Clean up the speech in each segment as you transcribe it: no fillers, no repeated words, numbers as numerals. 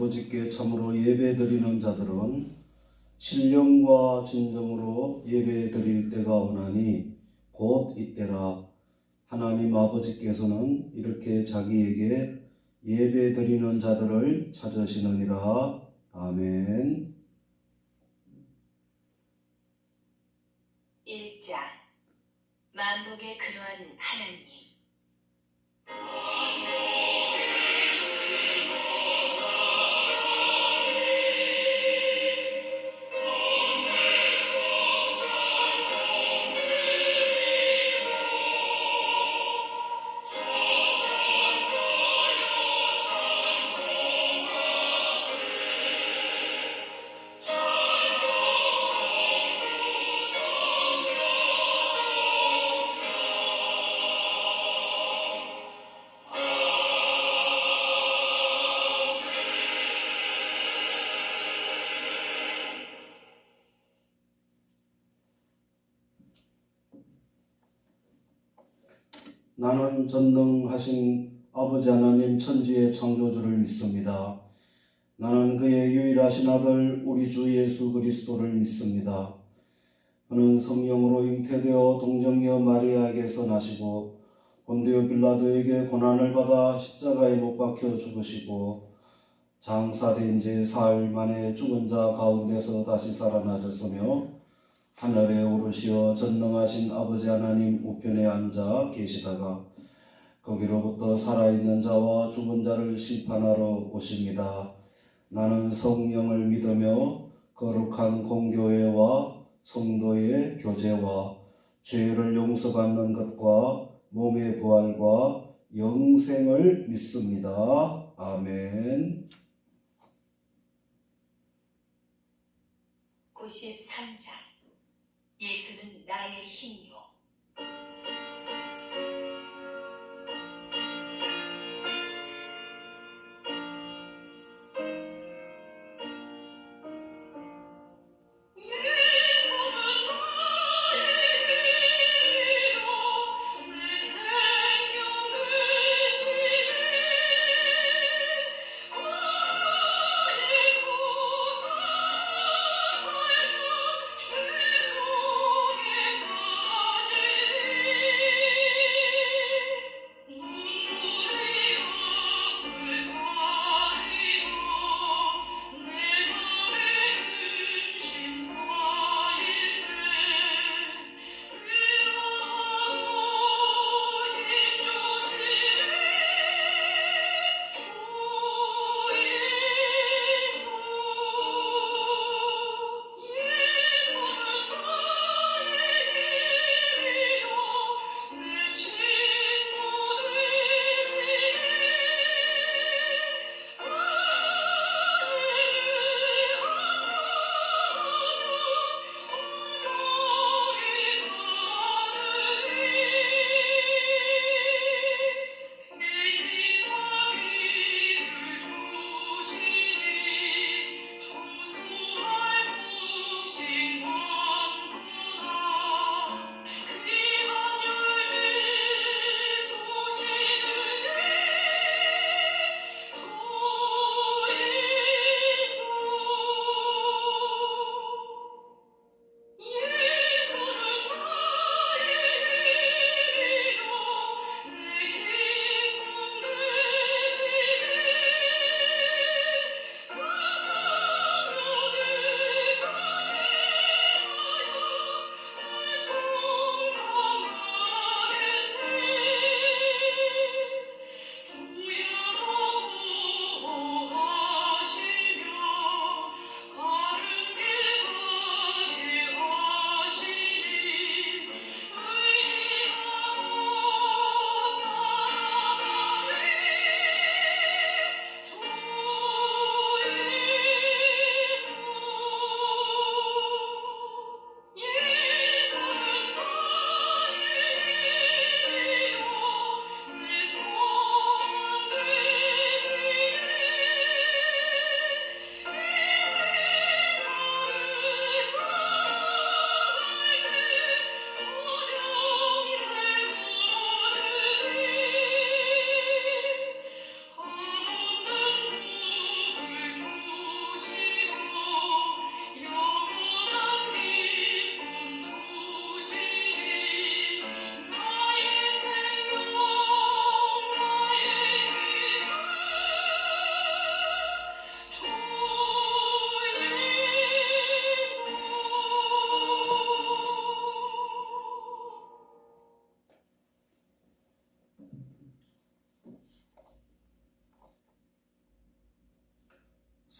아버지께 참으로 예배드리는 자들은 신령과 진정으로 예배드릴 때가 오나니 곧 이때라. 하나님 아버지께서는 이렇게 자기에게 예배드리는 자들을 찾으시느니라. 아멘. 1장 만복의 근원 하나님. 나는 전능하신 아버지 하나님 천지의 창조주를 믿습니다. 나는 그의 유일하신 아들 우리 주 예수 그리스도를 믿습니다. 그는 성령으로 잉태되어 동정녀 마리아에게서 나시고 본디오 빌라도에게 고난을 받아 십자가에 못 박혀 죽으시고 장사된 지 사흘 만에 죽은 자 가운데서 다시 살아나셨으며 하늘에 오르시어 전능하신 아버지 하나님 우편에 앉아 계시다가 거기로부터 살아있는 자와 죽은 자를 심판하러 오십니다. 나는 성령을 믿으며 거룩한 공교회와 성도의 교제와 죄를 용서받는 것과 몸의 부활과 영생을 믿습니다. 아멘. 93장 예수는 나의 힘이요.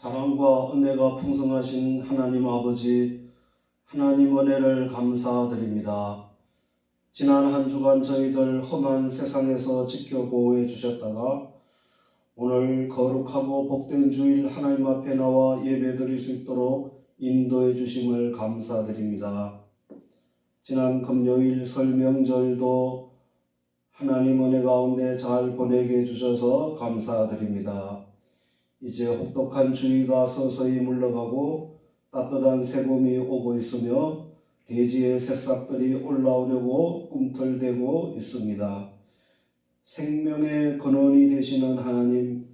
사랑과 은혜가 풍성하신 하나님 아버지, 하나님 은혜를 감사드립니다. 지난 한 주간 저희들 험한 세상에서 지켜보호해 주셨다가 오늘 거룩하고 복된 주일 하나님 앞에 나와 예배드릴 수 있도록 인도해 주심을 감사드립니다. 지난 금요일 설 명절도 하나님 은혜 가운데 잘 보내게 해주셔서 감사드립니다. 이제 혹독한 주위가 서서히 물러가고 따뜻한 새봄이 오고 있으며 대지의 새싹들이 올라오려고 꿈틀대고 있습니다. 생명의 근원이 되시는 하나님,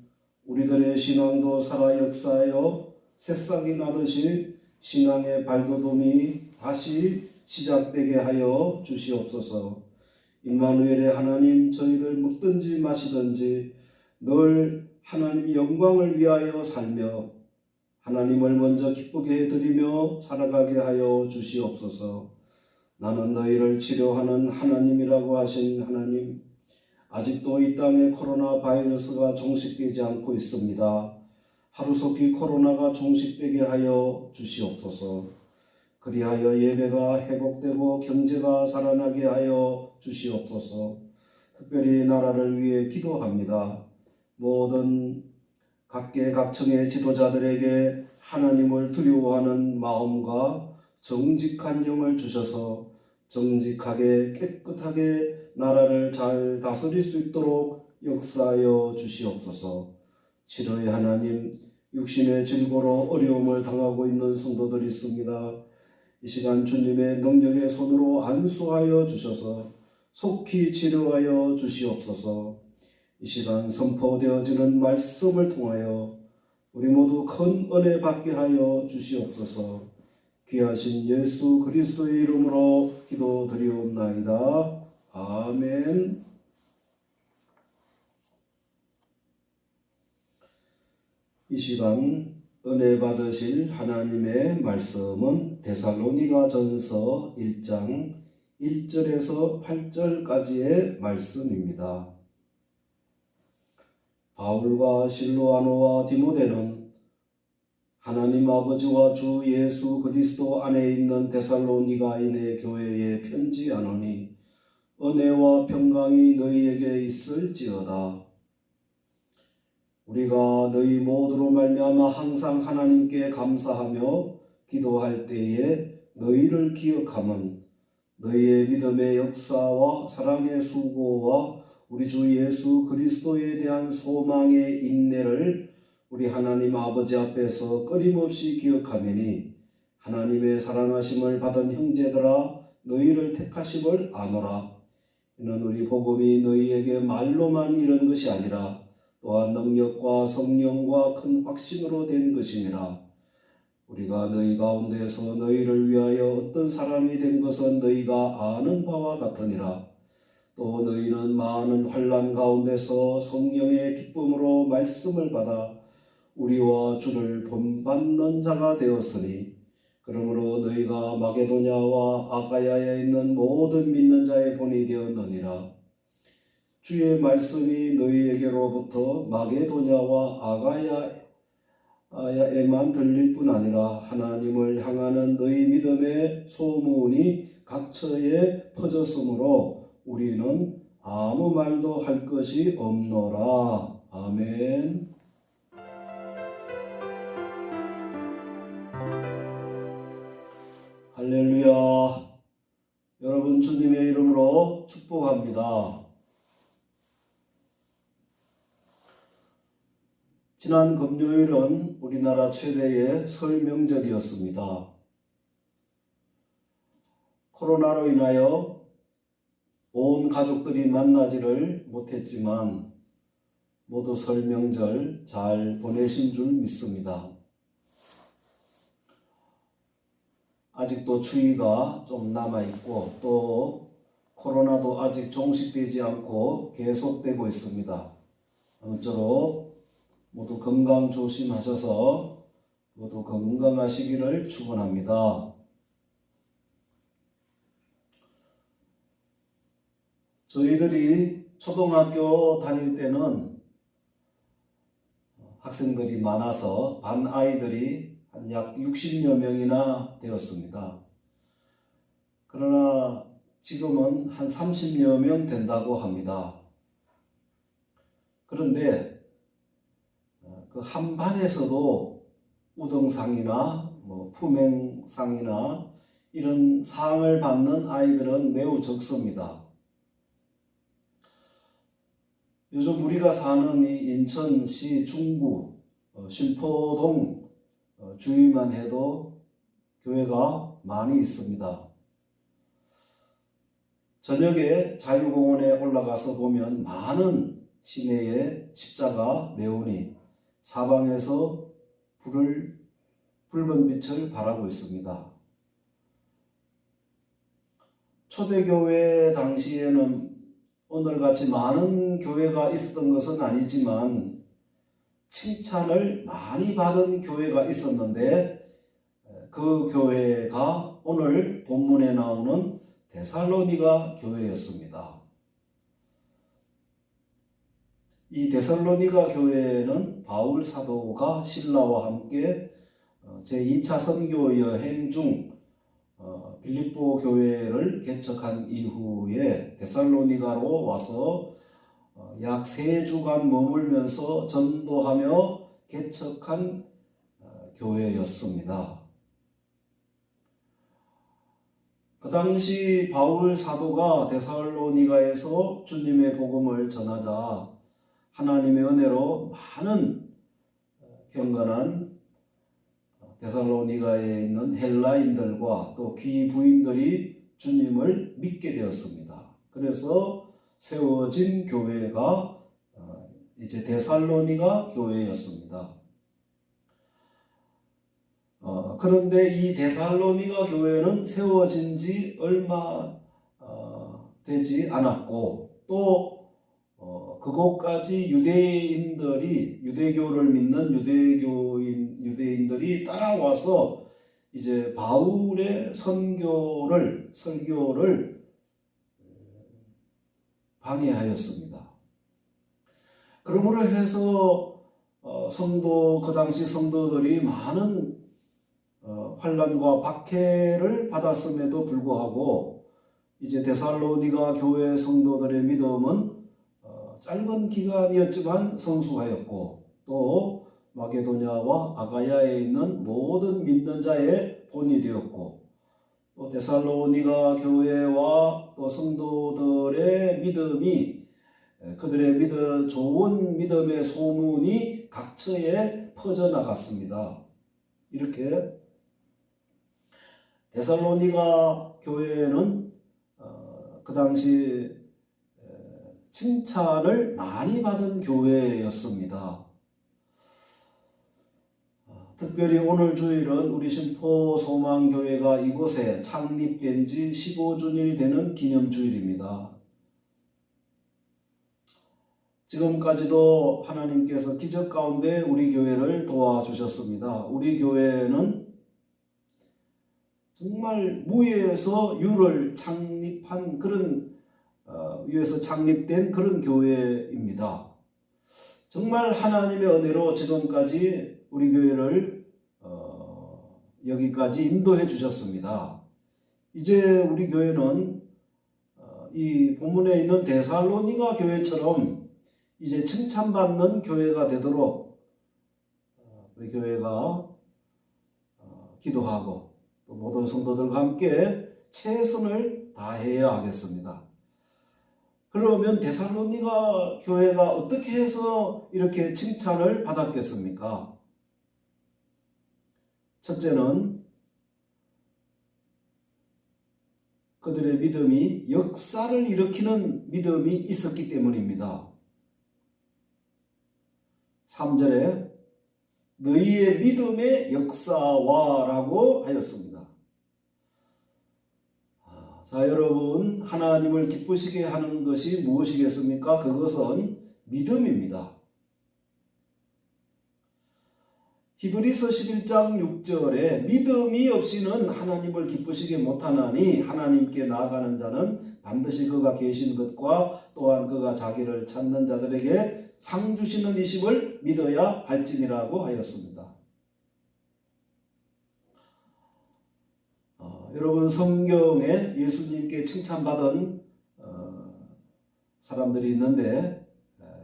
우리들의 신앙도 살아 역사하여 새싹이 나듯이 신앙의 발돋움이 다시 시작되게 하여 주시옵소서. 임마누엘의 하나님, 저희들 먹든지 마시든지 늘 하나님 영광을 위하여 살며 하나님을 먼저 기쁘게 해드리며 살아가게 하여 주시옵소서. 나는 너희를 치료하는 하나님이라고 하신 하나님, 아직도 이 땅에 코로나 바이러스가 종식되지 않고 있습니다. 하루속히 코로나가 종식되게 하여 주시옵소서. 그리하여 예배가 회복되고 경제가 살아나게 하여 주시옵소서. 특별히 나라를 위해 기도합니다. 모든 각계각층의 지도자들에게 하나님을 두려워하는 마음과 정직한 영을 주셔서 정직하게 깨끗하게 나라를 잘 다스릴 수 있도록 역사하여 주시옵소서. 치료의 하나님, 육신의 질고로 어려움을 당하고 있는 성도들이 있습니다. 이 시간 주님의 능력의 손으로 안수하여 주셔서 속히 치료하여 주시옵소서. 이 시간 선포되어지는 말씀을 통하여 우리 모두 큰 은혜 받게 하여 주시옵소서. 귀하신 예수 그리스도의 이름으로 기도드리옵나이다. 아멘. 이 시간 은혜 받으실 하나님의 말씀은 데살로니가전서 1장 1절에서 8절까지의 말씀입니다. 바울과 실로아노와 디모데는 하나님 아버지와 주 예수 그리스도 안에 있는 데살로니가인의 교회에 편지하노니 은혜와 평강이 너희에게 있을지어다. 우리가 너희 모두로 말미암아 항상 하나님께 감사하며 기도할 때에 너희를 기억함은 너희의 믿음의 역사와 사랑의 수고와 우리 주 예수 그리스도에 대한 소망의 인내를 우리 하나님 아버지 앞에서 끊임없이 기억하매니 하나님의 사랑하심을 받은 형제들아 너희를 택하심을 아노라. 이는 우리 복음이 너희에게 말로만 이른 것이 아니라 또한 능력과 성령과 큰 확신으로 된 것이니라. 우리가 너희 가운데서 너희를 위하여 어떤 사람이 된 것은 너희가 아는 바와 같으니라. 또 너희는 많은 환난 가운데서 성령의 기쁨으로 말씀을 받아 우리와 주를 본받는 자가 되었으니 그러므로 너희가 마게도냐와 아가야에 있는 모든 믿는 자의 본이 되었느니라. 주의 말씀이 너희에게로부터 마게도냐와 아가야에만 들릴 뿐 아니라 하나님을 향하는 너희 믿음의 소문이 각처에 퍼졌으므로 우리는 아무 말도 할 것이 없노라. 아멘. 할렐루야. 여러분 주님의 이름으로 축복합니다. 지난 금요일은 우리나라 최대의 설 명절이었습니다. 코로나로 인하여 온 가족들이 만나지를 못했지만 모두 설 명절 잘 보내신 줄 믿습니다. 아직도 추위가 좀 남아있고 또 코로나도 아직 종식되지 않고 계속되고 있습니다. 아무쪼록 모두 건강 조심하셔서 모두 건강하시기를 축원합니다. 저희들이 초등학교 다닐 때는 학생들이 많아서 반 아이들이 한 약 60여 명이나 되었습니다. 그러나 지금은 한 30여 명 된다고 합니다. 그런데 그 한 반에서도 우등상이나 품행상이나 이런 상을 받는 아이들은 매우 적습니다. 요즘 우리가 사는 이 인천시 중구 신포동 주위만 해도 교회가 많이 있습니다. 저녁에 자유공원에 올라가서 보면 많은 시내에 십자가 네온이 사방에서 붉은 빛을 발하고 있습니다. 초대교회 당시에는 오늘같이 많은 교회가 있었던 것은 아니지만 칭찬을 많이 받은 교회가 있었는데 그 교회가 오늘 본문에 나오는 데살로니가 교회였습니다. 이 데살로니가 교회는 바울 사도가 신라와 함께 제2차 선교 여행 중 빌립보 교회를 개척한 이후에 데살로니가로 와서 약 3주간 머물면서 전도하며 개척한 교회였습니다. 그 당시 바울 사도가 데살로니가에서 주님의 복음을 전하자 하나님의 은혜로 많은 경건한 데살로니가에 있는 헬라인들과 또 귀부인들이 주님을 믿게 되었습니다. 그래서 세워진 교회가 이제 데살로니가 교회였습니다. 그런데 이 데살로니가 교회는 세워진 지 얼마 되지 않았고 또 그곳까지 유대교를 믿는 유대인들이 따라와서 이제 바울의 설교를 방해하였습니다. 그러므로 해서 그 당시 성도들이 많은 환난과 박해를 받았음에도 불구하고 이제 데살로니가 교회 성도들의 믿음은 짧은 기간이었지만 성숙하였고 또 마게도냐와 아가야에 있는 모든 믿는 자의 본이 되었고 또 데살로니가 교회와 또 성도들의 믿음이 그들의 좋은 믿음의 소문이 각처에 퍼져나갔습니다. 이렇게 데살로니가 교회는 그 당시 칭찬을 많이 받은 교회였습니다. 특별히 오늘 주일은 우리 신포소망교회가 이곳에 창립된 지 15주년이 되는 기념주일입니다. 지금까지도 하나님께서 기적 가운데 우리 교회를 도와주셨습니다. 우리 교회는 정말 무에서 유를 창립한 위에서 창립된 그런 교회입니다. 정말 하나님의 은혜로 지금까지 우리 교회를 여기까지 인도해 주셨습니다. 이제 우리 교회는 이 본문에 있는 데살로니가 교회처럼 이제 칭찬받는 교회가 되도록 우리 교회가 기도하고 또 모든 성도들과 함께 최선을 다해야 하겠습니다. 그러면 데살로니가 교회가 어떻게 해서 이렇게 칭찬을 받았겠습니까? 첫째는 그들의 믿음이 역사를 일으키는 믿음이 있었기 때문입니다. 3절에 너희의 믿음의 역사와라고 하였습니다. 자, 여러분, 하나님을 기쁘시게 하는 것이 무엇이겠습니까? 그것은 믿음입니다. 히브리서 11장 6절에 믿음이 없이는 하나님을 기쁘시게 못하나니 하나님께 나아가는 자는 반드시 그가 계신 것과 또한 그가 자기를 찾는 자들에게 상 주시는 이심을 믿어야 할지니라고 하였습니다. 여러분, 성경에 예수님께 칭찬받은 사람들이 있는데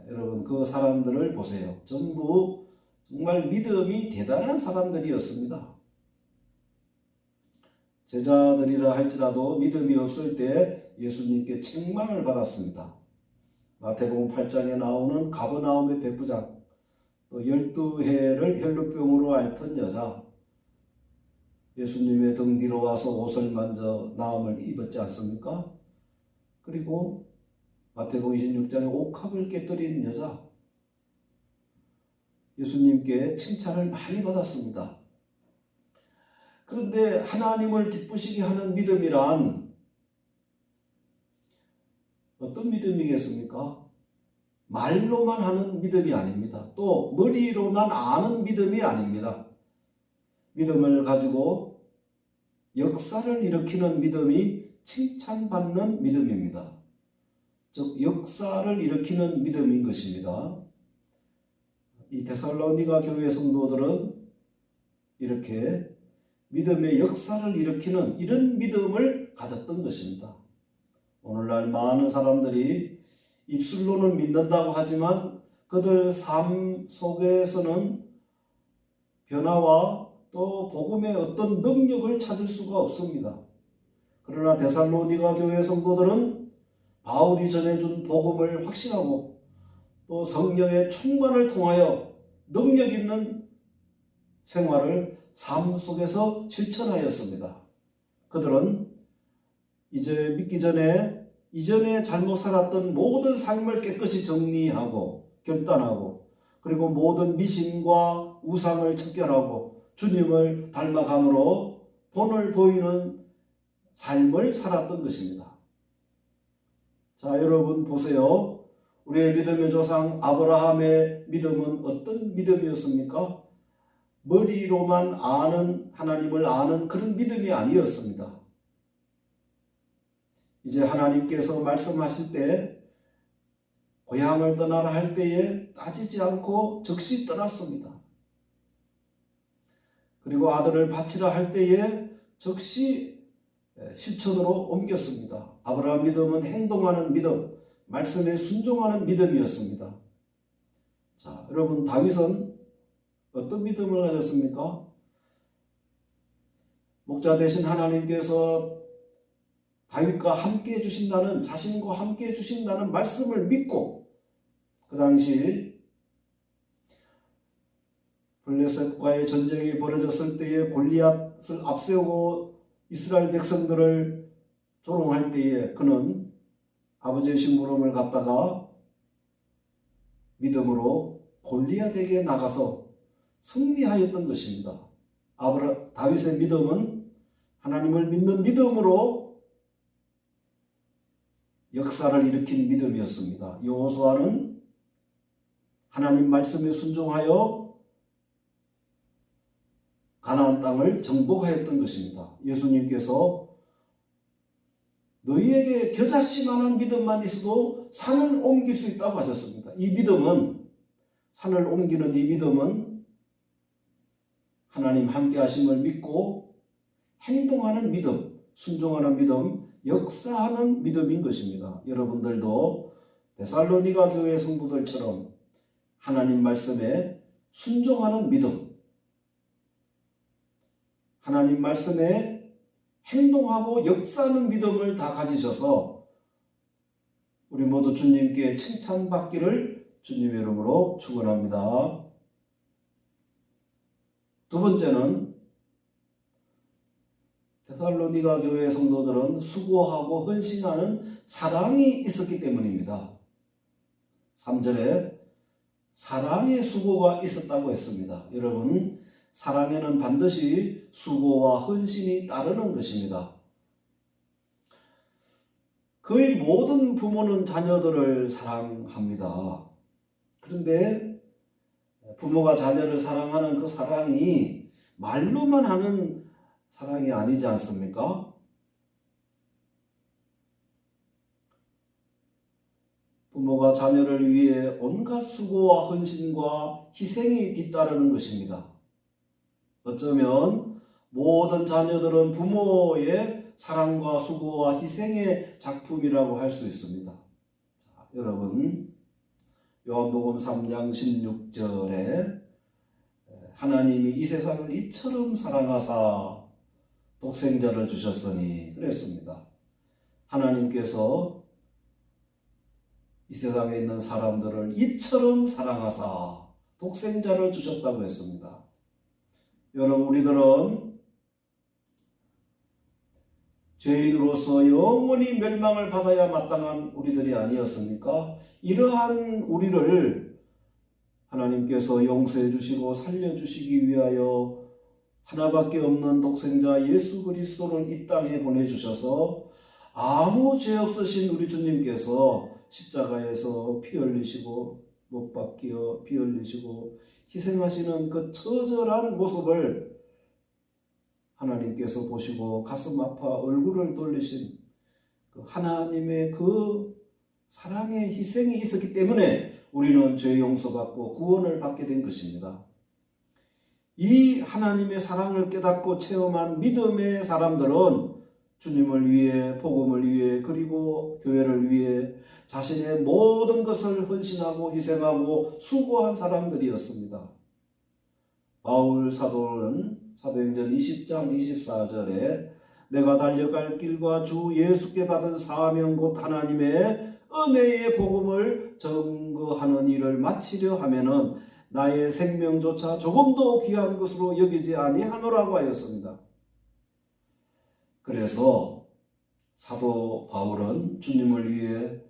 여러분, 그 사람들을 보세요. 전부 정말 믿음이 대단한 사람들이었습니다. 제자들이라 할지라도 믿음이 없을 때 예수님께 책망을 받았습니다. 마태복음 8장에 나오는 가버나움의 백부장, 또 12해를 혈루병으로 앓던 여자, 예수님의 등 뒤로 와서 옷을 만져 나음을 입었지 않습니까? 그리고 마태복음 26장에 옥합을 깨뜨린 여자, 예수님께 칭찬을 많이 받았습니다. 그런데 하나님을 기쁘시게 하는 믿음이란 어떤 믿음이겠습니까? 말로만 하는 믿음이 아닙니다. 또 머리로만 아는 믿음이 아닙니다. 믿음을 가지고 역사를 일으키는 믿음이 칭찬받는 믿음입니다. 즉 역사를 일으키는 믿음인 것입니다. 이 데살로니가 교회 성도들은 이렇게 믿음의 역사를 일으키는 이런 믿음을 가졌던 것입니다. 오늘날 많은 사람들이 입술로는 믿는다고 하지만 그들 삶 속에서는 변화와 또 복음의 어떤 능력을 찾을 수가 없습니다. 그러나 데살로니가 교회 성도들은 바울이 전해준 복음을 확신하고 또 성령의 충만을 통하여 능력 있는 생활을 삶 속에서 실천하였습니다. 그들은 이제 믿기 전에 이전에 잘못 살았던 모든 삶을 깨끗이 정리하고 결단하고 그리고 모든 미신과 우상을 척결하고 주님을 닮아감으로 본을 보이는 삶을 살았던 것입니다. 자, 여러분 보세요. 우리의 믿음의 조상 아브라함의 믿음은 어떤 믿음이었습니까? 머리로만 아는 하나님을 아는 그런 믿음이 아니었습니다. 이제 하나님께서 말씀하실 때 고향을 떠나라 할 때에 따지지 않고 즉시 떠났습니다. 그리고 아들을 바치라 할 때에 즉시 실천으로 옮겼습니다. 아브라함 믿음은 행동하는 믿음, 말씀에 순종하는 믿음이었습니다. 자, 여러분 다윗은 어떤 믿음을 가졌습니까? 목자 되신 하나님께서 다윗과 함께 해주신다는, 자신과 함께 해주신다는 말씀을 믿고 그 당시 블레셋과의 전쟁이 벌어졌을 때에 골리앗을 앞세우고 이스라엘 백성들을 조롱할 때에 그는 아버지의 심부름을 갖다가 믿음으로 골리앗에게 나가서 승리하였던 것입니다. 다윗의 믿음은 하나님을 믿는 믿음으로 역사를 일으킨 믿음이었습니다. 여호수아는 하나님 말씀에 순종하여 가나안 땅을 정복하였던 것입니다. 예수님께서 너희에게 겨자씨만한 믿음만 있어도 산을 옮길 수 있다고 하셨습니다. 이 믿음은, 산을 옮기는 이 믿음은 하나님 함께 하심을 믿고 행동하는 믿음, 순종하는 믿음, 역사하는 믿음인 것입니다. 여러분들도 데살로니가 교회 성도들처럼 하나님 말씀에 순종하는 믿음, 하나님 말씀에 행동하고 역사하는 믿음을 다 가지셔서 우리 모두 주님께 칭찬받기를 주님의 이름으로 축원합니다. 두 번째는 데살로니가 교회 성도들은 수고하고 헌신하는 사랑이 있었기 때문입니다. 3절에 사랑의 수고가 있었다고 했습니다. 여러분, 사랑에는 반드시 수고와 헌신이 따르는 것입니다. 거의 모든 부모는 자녀들을 사랑합니다. 그런데 부모가 자녀를 사랑하는 그 사랑이 말로만 하는 사랑이 아니지 않습니까? 부모가 자녀를 위해 온갖 수고와 헌신과 희생이 뒤따르는 것입니다. 어쩌면 모든 자녀들은 부모의 사랑과 수고와 희생의 작품이라고 할 수 있습니다. 자, 여러분, 요한복음 3장 16절에 하나님이 이 세상을 이처럼 사랑하사 독생자를 주셨으니 그랬습니다. 하나님께서 이 세상에 있는 사람들을 이처럼 사랑하사 독생자를 주셨다고 했습니다. 여러분, 우리들은 죄인으로서 영원히 멸망을 받아야 마땅한 우리들이 아니었습니까? 이러한 우리를 하나님께서 용서해 주시고 살려주시기 위하여 하나밖에 없는 독생자 예수 그리스도를 이 땅에 보내주셔서 아무 죄 없으신 우리 주님께서 십자가에서 피 흘리시고 못 박혀 피 흘리시고 희생하시는 그 처절한 모습을 하나님께서 보시고 가슴 아파 얼굴을 돌리신 그 하나님의 그 사랑의 희생이 있었기 때문에 우리는 죄 용서받고 구원을 받게 된 것입니다. 이 하나님의 사랑을 깨닫고 체험한 믿음의 사람들은 주님을 위해, 복음을 위해, 그리고 교회를 위해 자신의 모든 것을 헌신하고 희생하고 수고한 사람들이었습니다. 바울 사도는 사도행전 20장 24절에 내가 달려갈 길과 주 예수께 받은 사명 곧 하나님의 은혜의 복음을 증거하는 일을 마치려 하면은 나의 생명조차 조금도 귀한 것으로 여기지 아니하노라고 하였습니다. 그래서 사도 바울은 주님을 위해,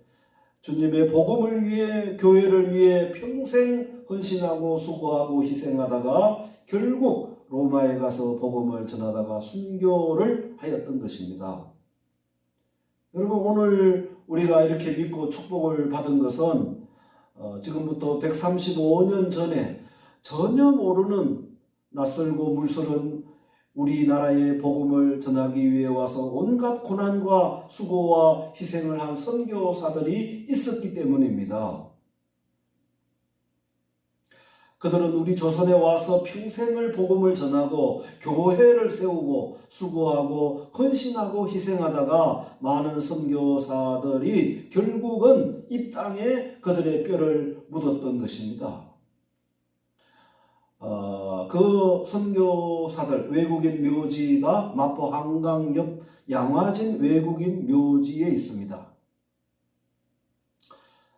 주님의 복음을 위해, 교회를 위해 평생 헌신하고 수고하고 희생하다가 결국 로마에 가서 복음을 전하다가 순교를 하였던 것입니다. 여러분, 오늘 우리가 이렇게 믿고 축복을 받은 것은 지금부터 135년 전에 전혀 모르는 낯설고 물설은 우리나라의 복음을 전하기 위해 와서 온갖 고난과 수고와 희생을 한 선교사들이 있었기 때문입니다. 그들은 우리 조선에 와서 평생을 복음을 전하고 교회를 세우고 수고하고 헌신하고 희생하다가 많은 선교사들이 결국은 이 땅에 그들의 뼈를 묻었던 것입니다. 그 선교사들 외국인 묘지가 마포 한강 옆 양화진 외국인 묘지에 있습니다.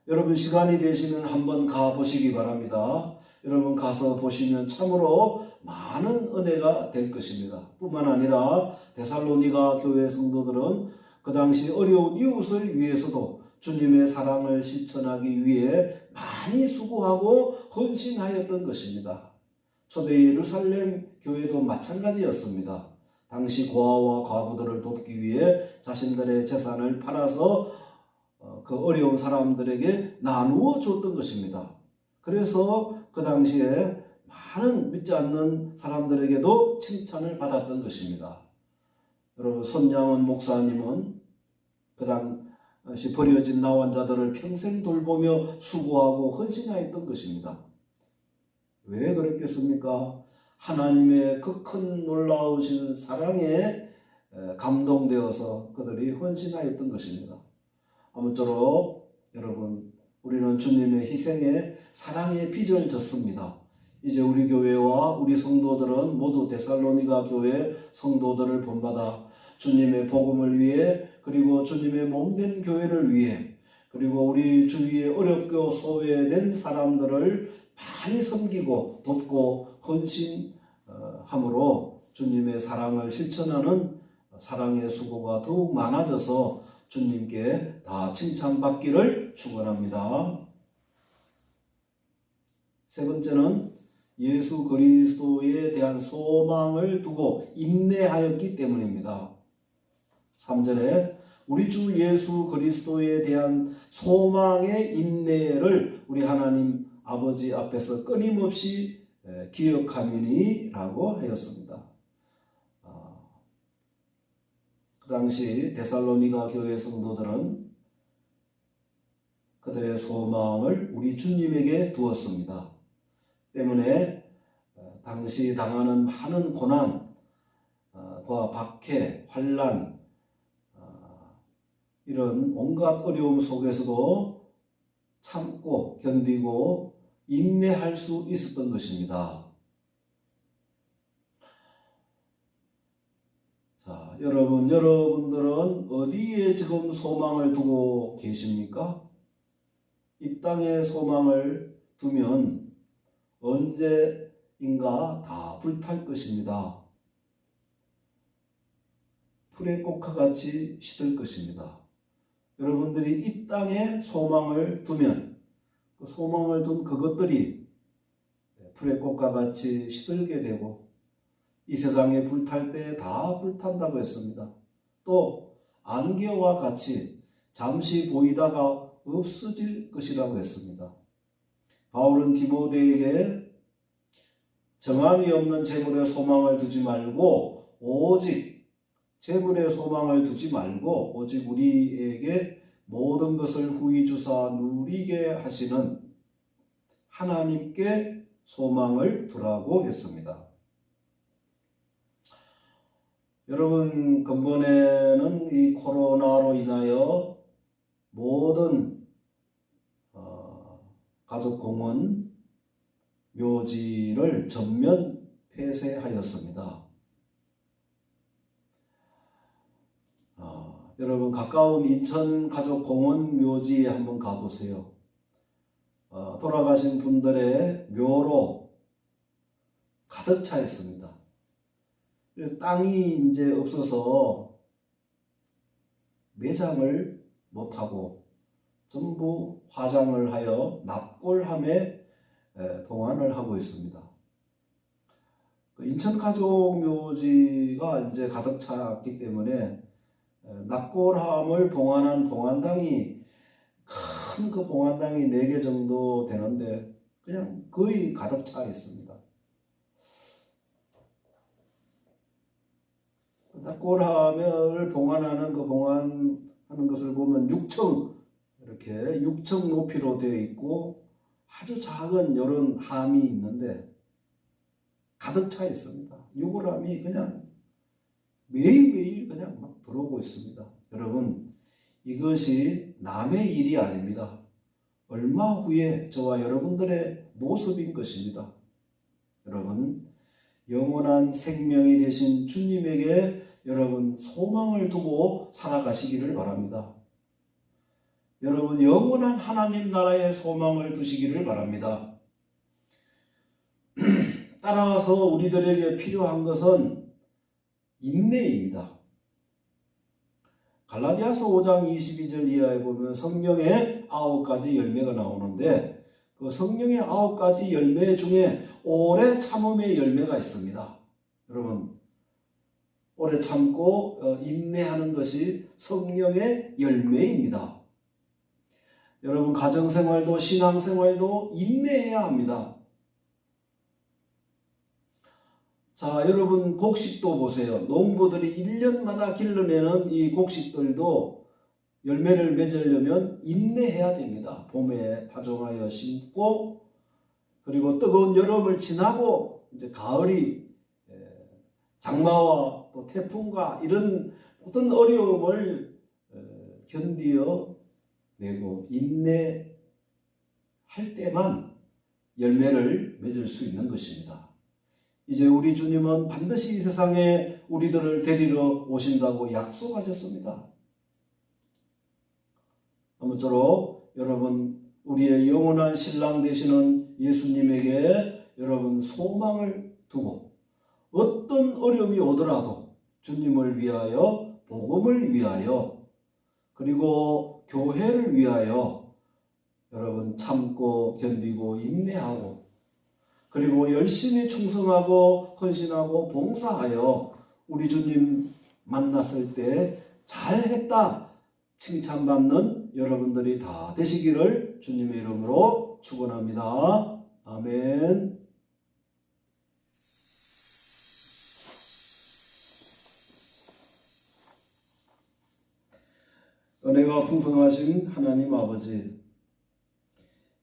여러분, 시간이 되시면 한번 가보시기 바랍니다. 여러분, 가서 보시면 참으로 많은 은혜가 될 것입니다. 뿐만 아니라 데살로니가 교회 성도들은 그 당시 어려운 이웃을 위해서도 주님의 사랑을 실천하기 위해 많이 수고하고 헌신하였던 것입니다. 초대 예루살렘 교회도 마찬가지였습니다. 당시 고아와 과부들을 돕기 위해 자신들의 재산을 팔아서 그 어려운 사람들에게 나누어 줬던 것입니다. 그래서 그 당시에 많은 믿지 않는 사람들에게도 칭찬을 받았던 것입니다. 여러분, 손양원 목사님은 그 당시 버려진 나환자들을 평생 돌보며 수고하고 헌신하였던 것입니다. 왜 그랬겠습니까? 하나님의 그 큰 놀라우신 사랑에 감동되어서 그들이 헌신하였던 것입니다. 아무쪼록 여러분, 우리는 주님의 희생에 사랑의 빚을 졌습니다. 이제 우리 교회와 우리 성도들은 모두 데살로니가 교회 성도들을 본받아 주님의 복음을 위해, 그리고 주님의 몸된 교회를 위해, 그리고 우리 주위에 어렵고 소외된 사람들을 많이 섬기고 돕고 헌신함으로 주님의 사랑을 실천하는 사랑의 수고가 더욱 많아져서 주님께 다 칭찬받기를 축원합니다. 세 번째는 예수 그리스도에 대한 소망을 두고 인내하였기 때문입니다. 3절에 우리 주 예수 그리스도에 대한 소망의 인내를 우리 하나님 아버지 앞에서 끊임없이 기억하미니라고 하였습니다. 그 당시 데살로니가 교회 성도들은 그들의 소망을 우리 주님에게 두었습니다. 때문에 당시 당하는 많은 고난과 박해, 환난, 이런 온갖 어려움 속에서도 참고 견디고 인내할 수 있었던 것입니다. 자, 여러분들은 어디에 지금 소망을 두고 계십니까? 이 땅에 소망을 두면 언제인가 다 불탈 것입니다. 풀의 꽃과 같이 시들 것입니다. 여러분들이 이 땅에 소망을 두면 그 소망을 둔 그것들이 풀의 꽃과 같이 시들게 되고 이 세상에 불탈 때 다 불탄다고 했습니다. 또 안개와 같이 잠시 보이다가 없어질 것이라고 했습니다. 바울은 디모데에게 정함이 없는 재물에 소망을 두지 말고 오직 재물에 소망을 두지 말고 오직 우리에게 모든 것을 후히 주사 누리게 하시는 하나님께 소망을 두라고 했습니다. 여러분, 근본에는 이 코로나로 인하여 모든 가족공원 묘지를 전면 폐쇄하였습니다. 여러분, 가까운 인천 가족공원 묘지에 한번 가보세요. 돌아가신 분들의 묘로 가득 차 있습니다. 땅이 이제 없어서 매장을 못하고 전부 화장을 하여 납골함에 동안을 하고 있습니다. 인천 가족 묘지가 이제 가득 찼기 때문에 납골함을 봉안한 봉안당이 큰 그 봉안당이 4개 정도 되는데 그냥 거의 가득 차 있습니다. 납골함을 봉안하는 그 봉안하는 것을 보면 6층 이렇게 6층 높이로 되어 있고 아주 작은 이런 함이 있는데 가득 차 있습니다. 유골함이 그냥 매일매일 그냥 막 들어오고 있습니다. 여러분, 이것이 남의 일이 아닙니다. 얼마 후에 저와 여러분들의 모습인 것입니다. 여러분, 영원한 생명이 되신 주님에게 여러분 소망을 두고 살아가시기를 바랍니다. 여러분, 영원한 하나님 나라의 소망을 두시기를 바랍니다. 따라서 우리들에게 필요한 것은 인내입니다. 갈라디아서 5장 22절 이하에 보면 성령의 9가지 열매가 나오는데 그 성령의 9가지 열매 중에 오래 참음의 열매가 있습니다. 여러분, 오래 참고 인내하는 것이 성령의 열매입니다. 여러분, 가정생활도 신앙생활도 인내해야 합니다. 자, 여러분, 곡식도 보세요. 농부들이 1년마다 길러내는 이 곡식들도 열매를 맺으려면 인내해야 됩니다. 봄에 파종하여 심고 그리고 뜨거운 여름을 지나고 이제 가을이 장마와 또 태풍과 이런 어떤 어려움을 견디어 내고 인내할 때만 열매를 맺을 수 있는 것입니다. 이제 우리 주님은 반드시 이 세상에 우리들을 데리러 오신다고 약속하셨습니다. 아무쪼록 여러분, 우리의 영원한 신랑 되시는 예수님에게 여러분 소망을 두고 어떤 어려움이 오더라도 주님을 위하여, 복음을 위하여, 그리고 교회를 위하여 여러분 참고 견디고 인내하고 그리고 열심히 충성하고 헌신하고 봉사하여 우리 주님 만났을 때 잘했다 칭찬받는 여러분들이 다 되시기를 주님의 이름으로 축원합니다. 아멘. 은혜가 풍성하신 하나님 아버지,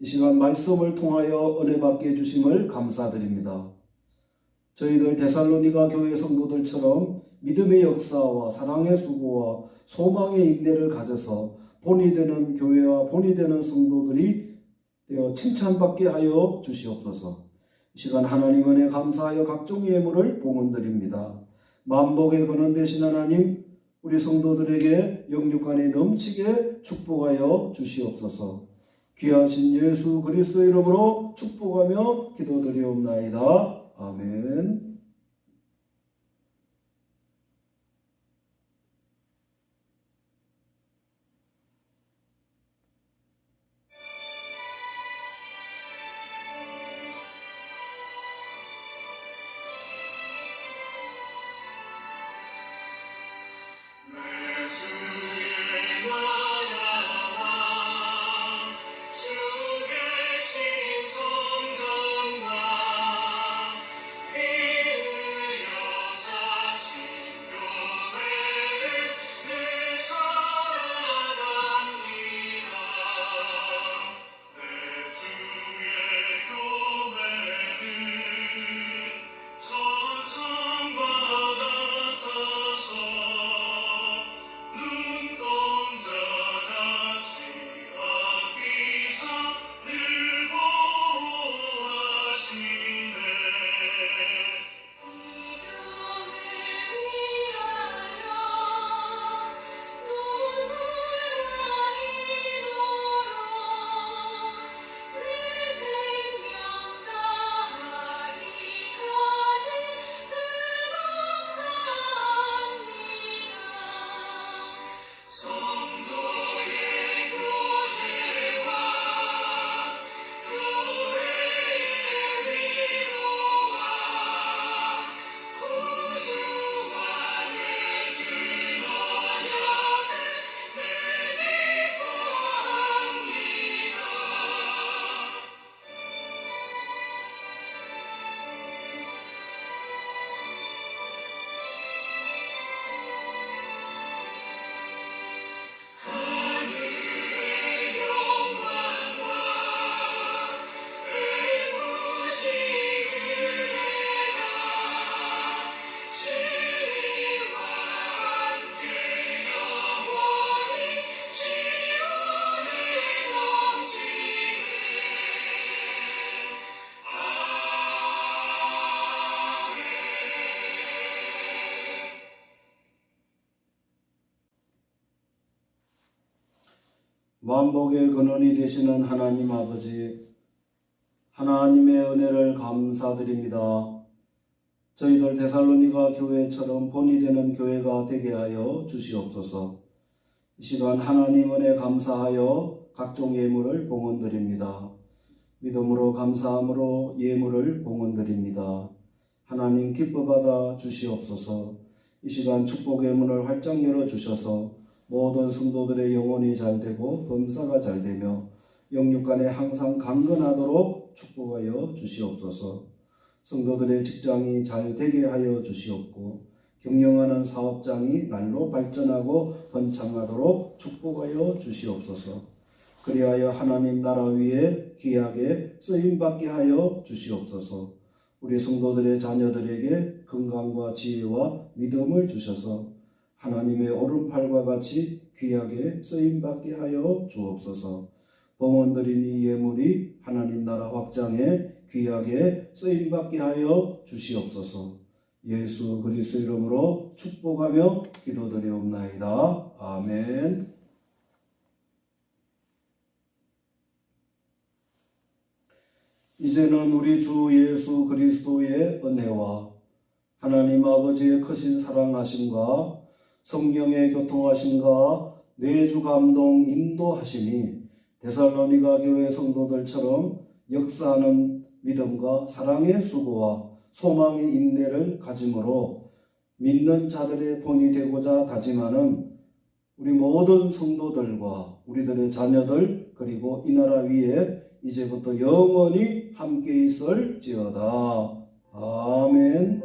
이 시간 말씀을 통하여 은혜 받게 해주심을 감사드립니다. 저희들 데살로니가 교회 성도들처럼 믿음의 역사와 사랑의 수고와 소망의 인내를 가져서 본이 되는 교회와 본이 되는 성도들이 되어 칭찬받게 하여 주시옵소서. 이 시간 하나님 은혜 감사하여 각종 예물을 봉헌드립니다. 만복의 근원 되신 하나님, 우리 성도들에게 영육 안에 넘치게 축복하여 주시옵소서. 귀하신 예수 그리스도의 이름으로 축복하며 기도드리옵나이다. 아멘. 만복의 근원이 되시는 하나님 아버지, 하나님의 은혜를 감사드립니다. 저희들 데살로니가 교회처럼 본이 되는 교회가 되게 하여 주시옵소서. 이 시간 하나님 은혜 감사하여 각종 예물을 봉헌드립니다. 믿음으로 감사함으로 예물을 봉헌드립니다. 하나님 기뻐 받아 주시옵소서. 이 시간 축복의 문을 활짝 열어주셔서 모든 성도들의 영혼이 잘되고 범사가 잘되며 영육간에 항상 강건하도록 축복하여 주시옵소서. 성도들의 직장이 잘되게 하여 주시옵고 경영하는 사업장이 날로 발전하고 번창하도록 축복하여 주시옵소서. 그리하여 하나님 나라 위에 귀하게 쓰임받게 하여 주시옵소서. 우리 성도들의 자녀들에게 건강과 지혜와 믿음을 주셔서 하나님의 오른팔과 같이 귀하게 쓰임받게 하여 주옵소서. 봉헌드린 이 예물이 하나님 나라 확장에 귀하게 쓰임받게 하여 주시옵소서. 예수 그리스도 이름으로 축복하며 기도드리옵나이다. 아멘. 이제는 우리 주 예수 그리스도의 은혜와 하나님 아버지의 크신 사랑하심과 성령의 교통하심과 내주 감동 인도하심이 데살로니가 교회 성도들처럼 역사하는 믿음과 사랑의 수고와 소망의 인내를 가짐으로 믿는 자들의 본이 되고자 다짐하는 우리 모든 성도들과 우리들의 자녀들 그리고 이 나라 위에 이제부터 영원히 함께 있을지어다. 아멘.